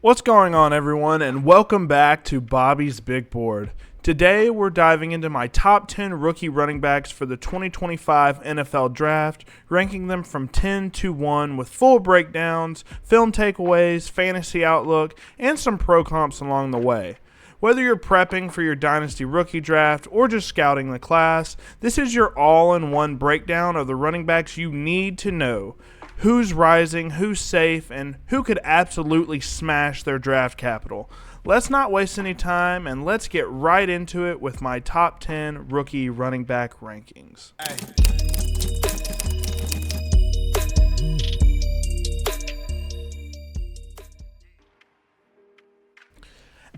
What's going on, everyone, and welcome back to Bobby's Big Board. Today, we're diving into my top 10 rookie running backs for the 2025 NFL Draft, ranking them from 10 to 1 with full breakdowns, film takeaways, fantasy outlook, and some pro comps along the way. Whether you're prepping for your dynasty rookie draft or just scouting the class, this is your all-in-one breakdown of the running backs you need to know. Who's rising, who's safe, and who could absolutely smash their draft capital. Let's not waste any time, and let's get right into it with my top 10 rookie running back rankings.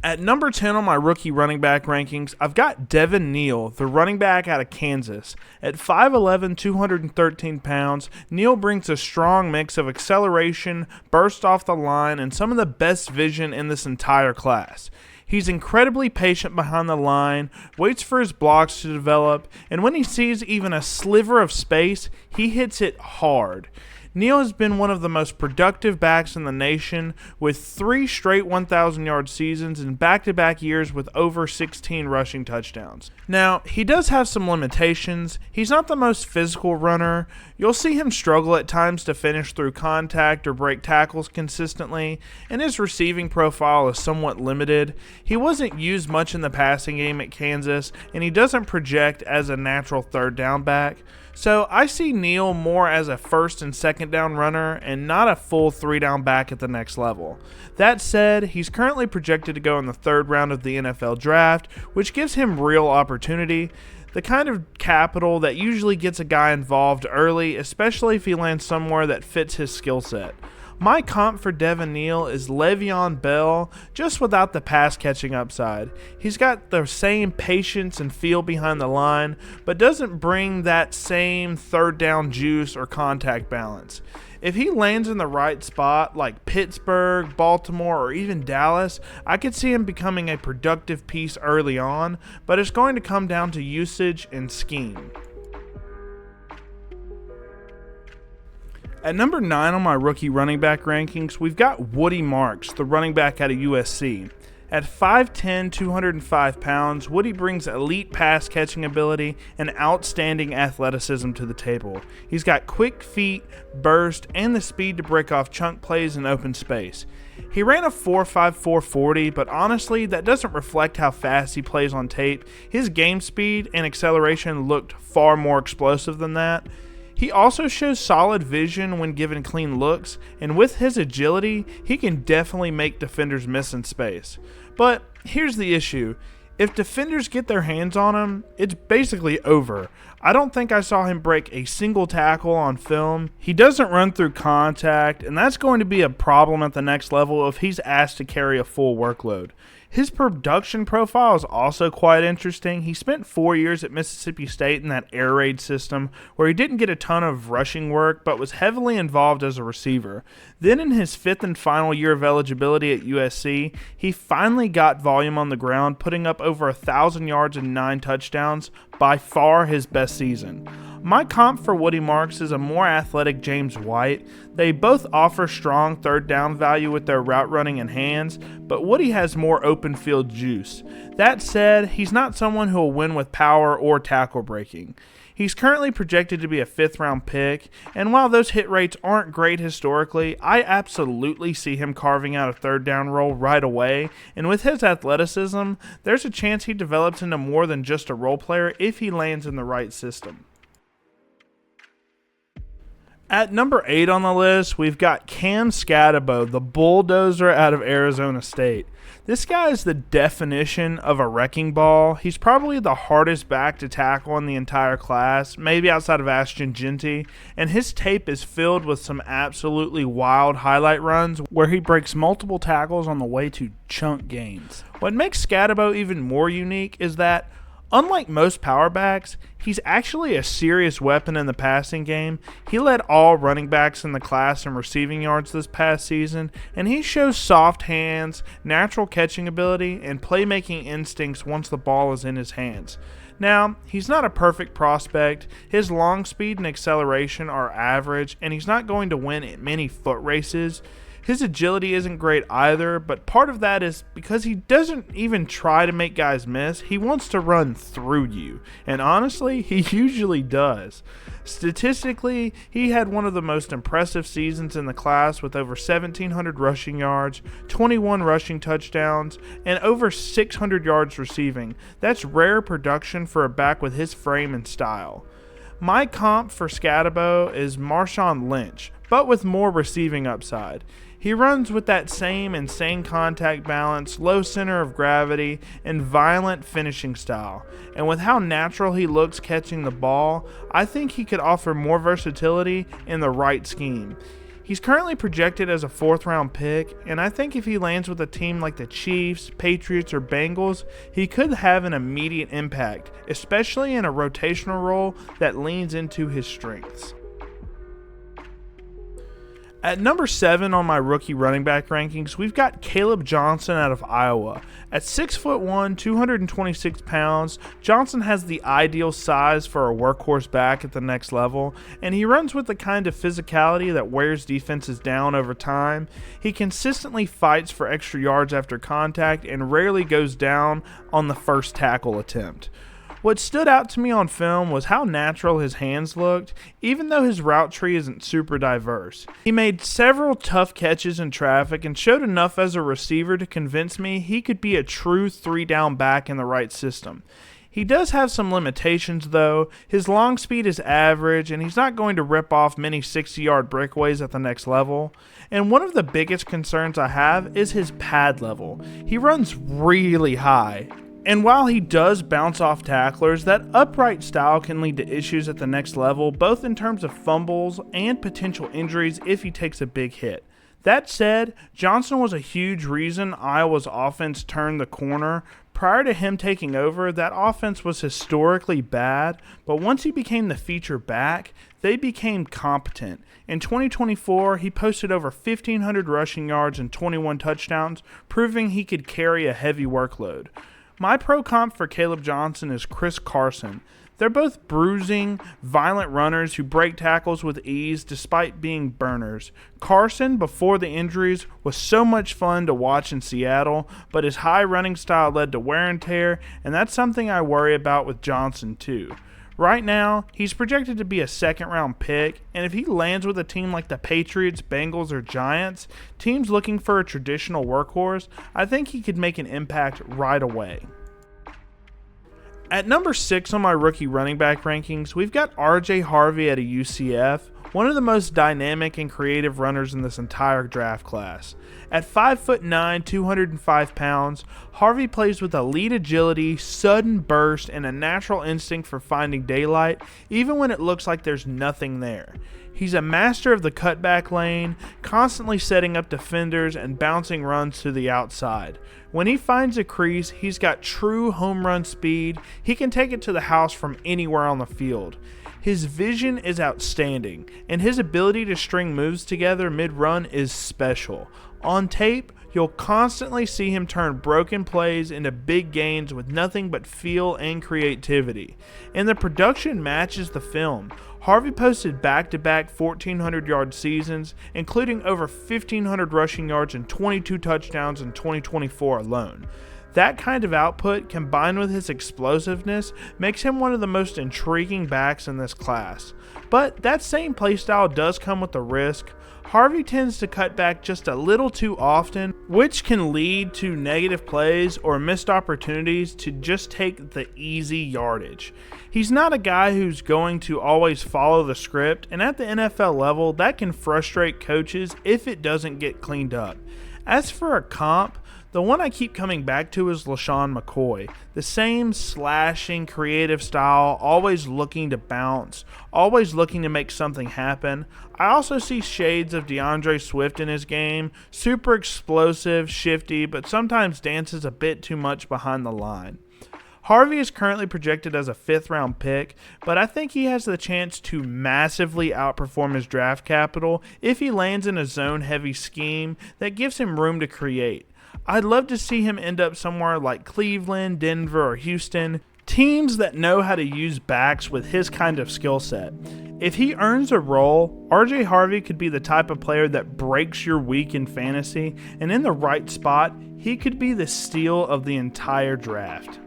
At number 10 on my rookie running back rankings, I've got Devin Neal, the running back out of Kansas. At 5'11", 213 pounds, Neal brings a strong mix of acceleration, burst off the line, and some of the best vision in this entire class. He's incredibly patient behind the line, waits for his blocks to develop, and when he sees even a sliver of space, he hits it hard. Neal has been one of the most productive backs in the nation with 3 straight 1,000-yard seasons and back-to-back years with over 16 rushing touchdowns. Now, he does have some limitations. He's not the most physical runner. You'll see him struggle at times to finish through contact or break tackles consistently, and his receiving profile is somewhat limited. He wasn't used much in the passing game at Kansas, and he doesn't project as a natural third down back. So I see Neal more as a first and second down runner and not a full 3-down back at the next level. That said, he's currently projected to go in the 3rd round of the NFL Draft, which gives him real opportunity. The kind of capital that usually gets a guy involved early, especially if he lands somewhere that fits his skill set. My comp for Devin Neal is Le'Veon Bell, just without the pass-catching upside. He's got the same patience and feel behind the line, but doesn't bring that same third-down juice or contact balance. If he lands in the right spot, like Pittsburgh, Baltimore, or even Dallas, I could see him becoming a productive piece early on, but it's going to come down to usage and scheme. At number 9 on my rookie running back rankings, we've got Woody Marks, the running back out of USC. At 5'10", 205 pounds, Woody brings elite pass-catching ability and outstanding athleticism to the table. He's got quick feet, burst, and the speed to break off chunk plays in open space. He ran a 4.54 40, but honestly, that doesn't reflect how fast he plays on tape. His game speed and acceleration looked far more explosive than that. He also shows solid vision when given clean looks, and with his agility, he can definitely make defenders miss in space. But here's the issue. If defenders get their hands on him, it's basically over. I don't think I saw him break a single tackle on film. He doesn't run through contact, and that's going to be a problem at the next level if he's asked to carry a full workload. His production profile is also quite interesting. He spent 4 years at Mississippi State in that air raid system where he didn't get a ton of rushing work but was heavily involved as a receiver. Then in his 5th and final year of eligibility at USC, he finally got volume on the ground, putting up over 1,000 yards and 9 touchdowns, by far his best season. My comp for Woody Marks is a more athletic James White. They both offer strong third down value with their route running and hands, but Woody has more open field juice. That said, he's not someone who will win with power or tackle breaking. He's currently projected to be a 5th round pick, and while those hit rates aren't great historically, I absolutely see him carving out a third down role right away, and with his athleticism, there's a chance he develops into more than just a role player if he lands in the right system. At number 8 on the list, we've got Cam Skattebo, the bulldozer out of Arizona State. This guy is the definition of a wrecking ball. He's probably the hardest back to tackle in the entire class, maybe outside of Ashton Jeanty, and his tape is filled with some absolutely wild highlight runs where he breaks multiple tackles on the way to chunk gains. What makes Skattebo even more unique is that, unlike most power backs, he's actually a serious weapon in the passing game. He led all running backs in the class in receiving yards this past season, and he shows soft hands, natural catching ability, and playmaking instincts once the ball is in his hands. Now, he's not a perfect prospect. His long speed and acceleration are average, and he's not going to win many foot races. His agility isn't great either, but part of that is because he doesn't even try to make guys miss. He wants to run through you, and honestly, he usually does. Statistically, he had one of the most impressive seasons in the class with over 1,700 rushing yards, 21 rushing touchdowns, and over 600 yards receiving. That's rare production for a back with his frame and style. My comp for Scatabo is Marshawn Lynch, but with more receiving upside. He runs with that same insane contact balance, low center of gravity, and violent finishing style. And with how natural he looks catching the ball, I think he could offer more versatility in the right scheme. He's currently projected as a 4th round pick, and I think if he lands with a team like the Chiefs, Patriots, or Bengals, he could have an immediate impact, especially in a rotational role that leans into his strengths. At number 7 on my rookie running back rankings, we've got Caleb Johnson out of Iowa. At 6'1", 226 pounds, Johnson has the ideal size for a workhorse back at the next level, and he runs with the kind of physicality that wears defenses down over time. He consistently fights for extra yards after contact and rarely goes down on the first tackle attempt. What stood out to me on film was how natural his hands looked, even though his route tree isn't super diverse. He made several tough catches in traffic and showed enough as a receiver to convince me he could be a true 3-down back in the right system. He does have some limitations though. His long speed is average and he's not going to rip off many 60-yard breakaways at the next level. And one of the biggest concerns I have is his pad level. He runs really high. And while he does bounce off tacklers, that upright style can lead to issues at the next level, both in terms of fumbles and potential injuries if he takes a big hit. That said, Johnson was a huge reason Iowa's offense turned the corner. Prior to him taking over, that offense was historically bad, but once he became the feature back, they became competent. In 2024, he posted over 1,500 rushing yards and 21 touchdowns, proving he could carry a heavy workload. My pro comp for Caleb Johnson is Chris Carson. They're both bruising, violent runners who break tackles with ease despite being burners. Carson, before the injuries, was so much fun to watch in Seattle, but his high running style led to wear and tear, and that's something I worry about with Johnson too. Right now, he's projected to be a 2nd-round pick, and if he lands with a team like the Patriots, Bengals, or Giants, teams looking for a traditional workhorse, I think he could make an impact right away. At number 6 on my rookie running back rankings, we've got RJ Harvey at a UCF, one of the most dynamic and creative runners in this entire draft class. At 5'9", 205 pounds, Harvey plays with elite agility, sudden burst, and a natural instinct for finding daylight, even when it looks like there's nothing there. He's a master of the cutback lane, constantly setting up defenders and bouncing runs to the outside. When he finds a crease, he's got true home run speed. He can take it to the house from anywhere on the field. His vision is outstanding, and his ability to string moves together mid-run is special. On tape, you'll constantly see him turn broken plays into big gains with nothing but feel and creativity. And the production matches the film. Harvey posted back-to-back 1,400-yard seasons, including over 1,500 rushing yards and 22 touchdowns in 2024 alone. That kind of output, combined with his explosiveness, makes him one of the most intriguing backs in this class. But that same playstyle does come with a risk. Harvey tends to cut back just a little too often, which can lead to negative plays or missed opportunities to just take the easy yardage. He's not a guy who's going to always follow the script, and at the NFL level, that can frustrate coaches if it doesn't get cleaned up. As for a comp, the one I keep coming back to is LaShawn McCoy. The same slashing, creative style, always looking to bounce, always looking to make something happen. I also see shades of DeAndre Swift in his game, super explosive, shifty, but sometimes dances a bit too much behind the line. Harvey is currently projected as a 5th-round pick, but I think he has the chance to massively outperform his draft capital if he lands in a zone-heavy scheme that gives him room to create. I'd love to see him end up somewhere like Cleveland, Denver, or Houston, teams that know how to use backs with his kind of skill set. If he earns a role, RJ Harvey could be the type of player that breaks your week in fantasy, and in the right spot, he could be the steal of the entire draft.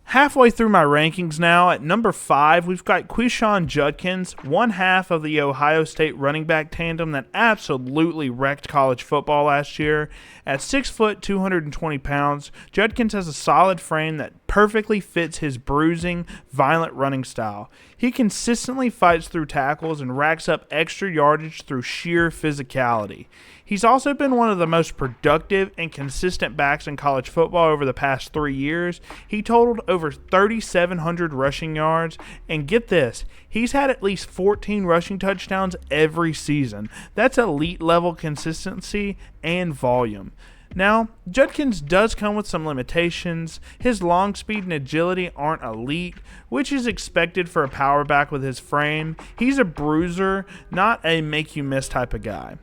Halfway through my rankings now, at number 5, we've got Quinshon Judkins, one half of the Ohio State running back tandem that absolutely wrecked college football last year. At 6 foot, 220 pounds, Judkins has a solid frame that perfectly fits his bruising, violent running style. He consistently fights through tackles and racks up extra yardage through sheer physicality. He's also been one of the most productive and consistent backs in college football over the past 3 years. He totaled over 3,700 rushing yards, and get this, he's had at least 14 rushing touchdowns every season. That's elite level consistency and volume. Now, Judkins does come with some limitations. His long speed and agility aren't elite, which is expected for a power back with his frame. He's a bruiser, not a make-you-miss type of guy.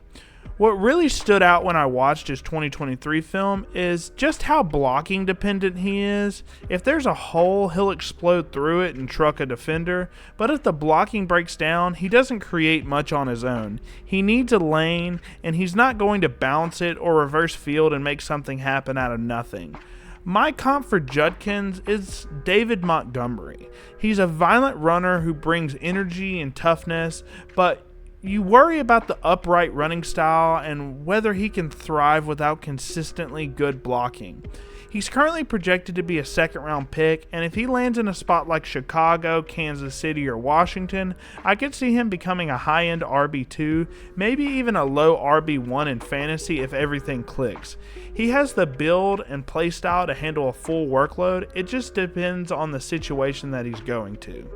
What really stood out when I watched his 2023 film is just how blocking dependent he is. If there's a hole, he'll explode through it and truck a defender, but if the blocking breaks down, he doesn't create much on his own. He needs a lane, and he's not going to bounce it or reverse field and make something happen out of nothing. My comp for Judkins is David Montgomery. He's a violent runner who brings energy and toughness, but you worry about the upright running style and whether he can thrive without consistently good blocking. He's currently projected to be a second-round pick, and if he lands in a spot like Chicago, Kansas City, or Washington, I could see him becoming a high-end RB2, maybe even a low RB1 in fantasy if everything clicks. He has the build and play style to handle a full workload. It just depends on the situation that he's going to.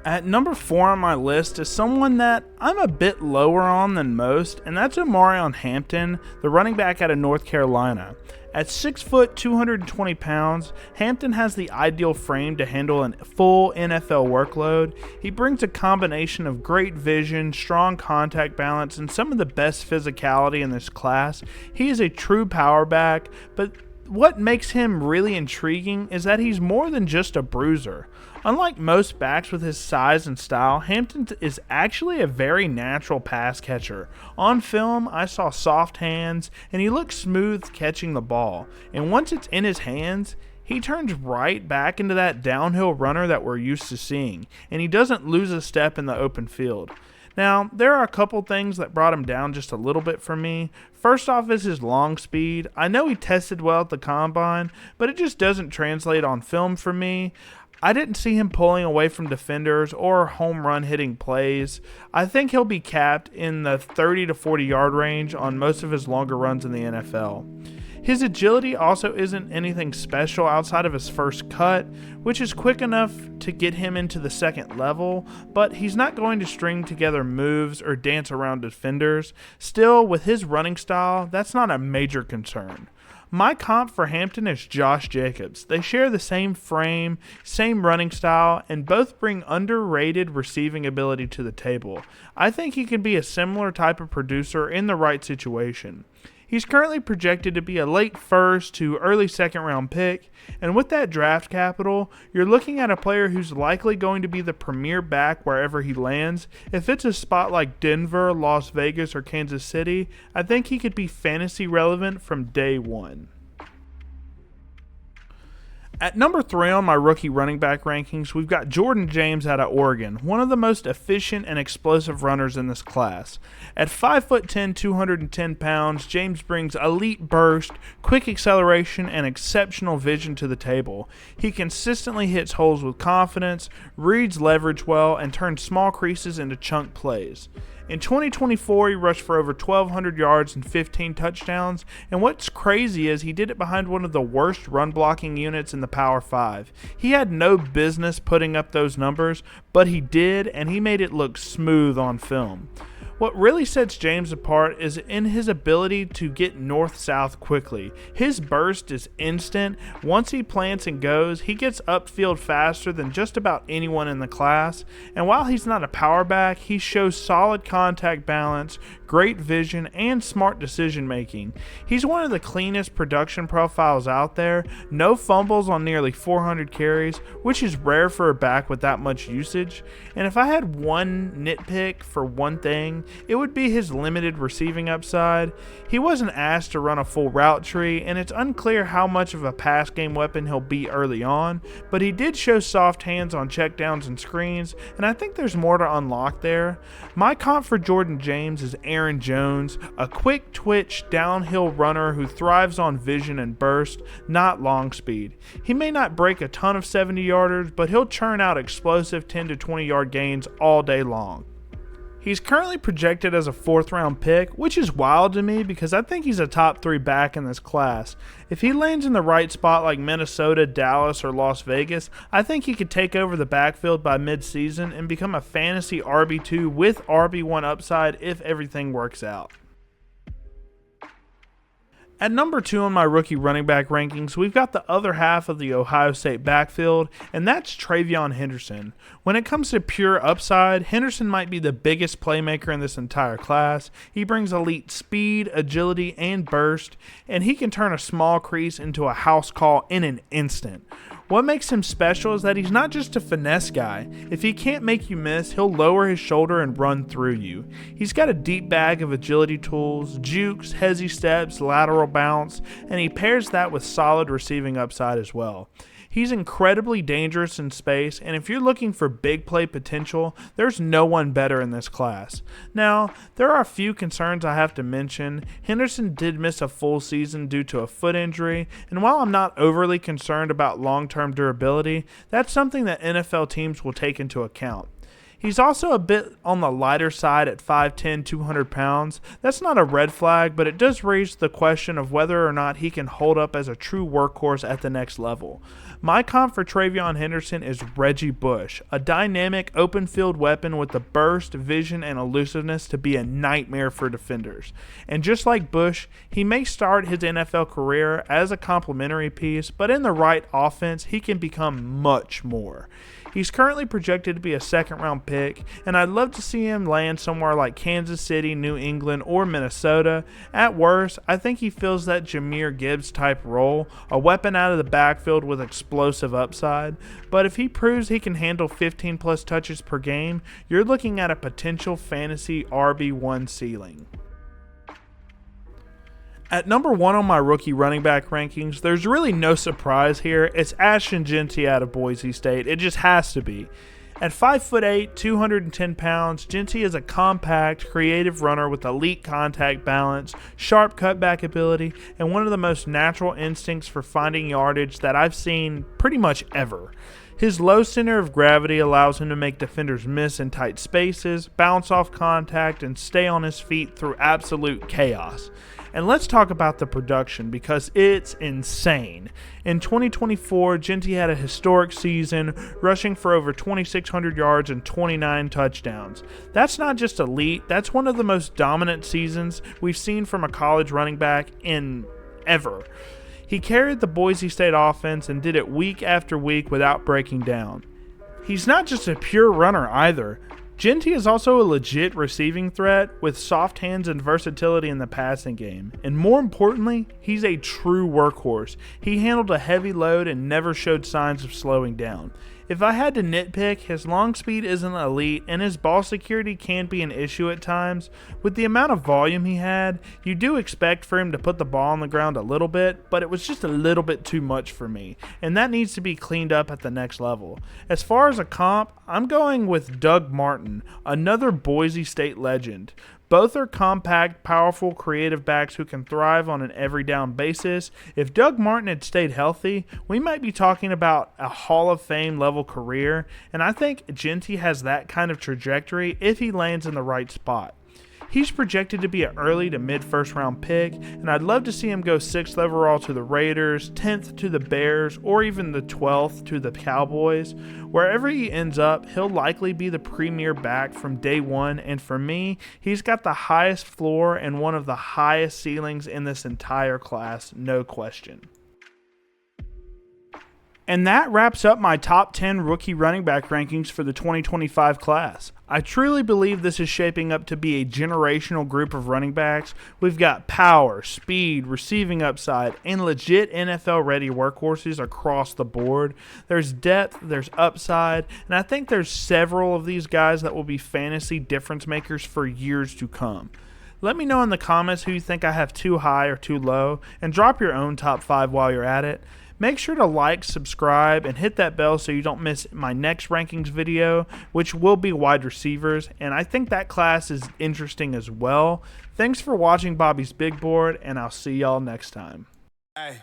At number 4 on my list is someone that I'm a bit lower on than most, and that's Omarion Hampton, the running back out of North Carolina. At 6 foot, 220 pounds, Hampton has the ideal frame to handle a full NFL workload. He brings a combination of great vision, strong contact balance, and some of the best physicality in this class. He is a true power back, but what makes him really intriguing is that he's more than just a bruiser. Unlike most backs with his size and style, Hampton is actually a very natural pass catcher. On film, I saw soft hands, and he looks smooth catching the ball. And once it's in his hands, he turns right back into that downhill runner that we're used to seeing, and he doesn't lose a step in the open field. Now, there are a couple things that brought him down just a little bit for me. First off is his long speed. I know he tested well at the combine, but it just doesn't translate on film for me. I didn't see him pulling away from defenders or home run hitting plays. I think he'll be capped in the 30 to 40 yard range on most of his longer runs in the NFL. His agility also isn't anything special outside of his first cut, which is quick enough to get him into the second level, but he's not going to string together moves or dance around defenders. Still, with his running style, that's not a major concern. My comp for Hampton is Josh Jacobs. They share the same frame, same running style, and both bring underrated receiving ability to the table. I think he can be a similar type of producer in the right situation. He's currently projected to be a late first to early second round pick, and with that draft capital, you're looking at a player who's likely going to be the premier back wherever he lands. If it's a spot like Denver, Las Vegas, or Kansas City, I think he could be fantasy relevant from day one. At number 3 on my rookie running back rankings, we've got Jordan James out of Oregon, one of the most efficient and explosive runners in this class. At 5'10", 210 pounds, James brings elite burst, quick acceleration, and exceptional vision to the table. He consistently hits holes with confidence, reads leverage well, and turns small creases into chunk plays. In 2024, he rushed for over 1,200 yards and 15 touchdowns, and what's crazy is he did it behind one of the worst run-blocking units in the Power 5. He had no business putting up those numbers, but he did, and he made it look smooth on film. What really sets James apart is in his ability to get north-south quickly. His burst is instant. Once he plants and goes, he gets upfield faster than just about anyone in the class. And while he's not a power back, he shows solid contact balance, great vision and smart decision making. He's one of the cleanest production profiles out there, no fumbles on nearly 400 carries, which is rare for a back with that much usage. And if I had one nitpick for one thing, it would be his limited receiving upside. He wasn't asked to run a full route tree, and it's unclear how much of a pass game weapon he'll be early on, but he did show soft hands on checkdowns and screens, and I think there's more to unlock there. My comp for Jordan James is Aaron Jones, a quick twitch downhill runner who thrives on vision and burst, not long speed. He may not break a ton of 70-yarders, but he'll churn out explosive 10 to 20-yard gains all day long. He's currently projected as a 4th round pick, which is wild to me because I think he's a top 3 back in this class. If he lands in the right spot like Minnesota, Dallas, or Las Vegas, I think he could take over the backfield by mid-season and become a fantasy RB2 with RB1 upside if everything works out. At number 2 on my rookie running back rankings, we've got the other half of the Ohio State backfield, and that's TreVeyon Henderson. When it comes to pure upside, Henderson might be the biggest playmaker in this entire class. He brings elite speed, agility, and burst, and he can turn a small crease into a house call in an instant. What makes him special is that he's not just a finesse guy. If he can't make you miss, he'll lower his shoulder and run through you. He's got a deep bag of agility tools, jukes, hezzy steps, lateral bounce, and he pairs that with solid receiving upside as well. He's incredibly dangerous in space, and if you're looking for big play potential, there's no one better in this class. Now, there are a few concerns I have to mention. Henderson did miss a full season due to a foot injury, and while I'm not overly concerned about long-term durability, that's something that NFL teams will take into account. He's also a bit on the lighter side at 5'10", 200 pounds. That's not a red flag, but it does raise the question of whether or not he can hold up as a true workhorse at the next level. My comp for TreVeyon Henderson is Reggie Bush, a dynamic open field weapon with the burst, vision, and elusiveness to be a nightmare for defenders. And just like Bush, he may start his NFL career as a complementary piece, but in the right offense, he can become much more. He's currently projected to be a 2nd round pick, and I'd love to see him land somewhere like Kansas City, New England, or Minnesota. At worst, I think he fills that Jahmyr Gibbs type role, a weapon out of the backfield with explosive upside. But if he proves he can handle 15 plus touches per game, you're looking at a potential fantasy RB1 ceiling. At number 1 on my rookie running back rankings, there's really no surprise here. It's Ashton Jeanty out of Boise State. It just has to be. At 5'8", 210 pounds, Jeanty is a compact, creative runner with elite contact balance, sharp cutback ability, and one of the most natural instincts for finding yardage that I've seen pretty much ever. His low center of gravity allows him to make defenders miss in tight spaces, bounce off contact, and stay on his feet through absolute chaos. And let's talk about the production because it's insane. In 2024, Jeanty had a historic season, rushing for over 2,600 yards and 29 touchdowns. That's not just elite, that's one of the most dominant seasons we've seen from a college running back in ever. He carried the Boise State offense and did it week after week without breaking down. He's not just a pure runner either. Jeanty is also a legit receiving threat with soft hands and versatility in the passing game. And more importantly, he's a true workhorse. He handled a heavy load and never showed signs of slowing down. If I had to nitpick, his long speed isn't elite and his ball security can be an issue at times. With the amount of volume he had, you do expect for him to put the ball on the ground a little bit, but it was just a little bit too much for me, and that needs to be cleaned up at the next level. As far as a comp, I'm going with Doug Martin, another Boise State legend. Both are compact, powerful, creative backs who can thrive on an every down basis. If Doug Martin had stayed healthy, we might be talking about a Hall of Fame level career, and I think Jeanty has that kind of trajectory if he lands in the right spot. He's projected to be an early to mid 1st round pick, and I'd love to see him go 6th overall to the Raiders, 10th to the Bears, or even the 12th to the Cowboys. Wherever he ends up, he'll likely be the premier back from day one, and for me, he's got the highest floor and one of the highest ceilings in this entire class, no question. And that wraps up my top 10 rookie running back rankings for the 2025 class. I truly believe this is shaping up to be a generational group of running backs. We've got power, speed, receiving upside, and legit NFL-ready workhorses across the board. There's depth, there's upside, and I think there's several of these guys that will be fantasy difference makers for years to come. Let me know in the comments who you think I have too high or too low, and drop your own top 5 while you're at it. Make sure to like, subscribe, and hit that bell so you don't miss my next rankings video, which will be wide receivers, and I think that class is interesting as well. Thanks for watching Bobby's Big Board, and I'll see y'all next time. Hey.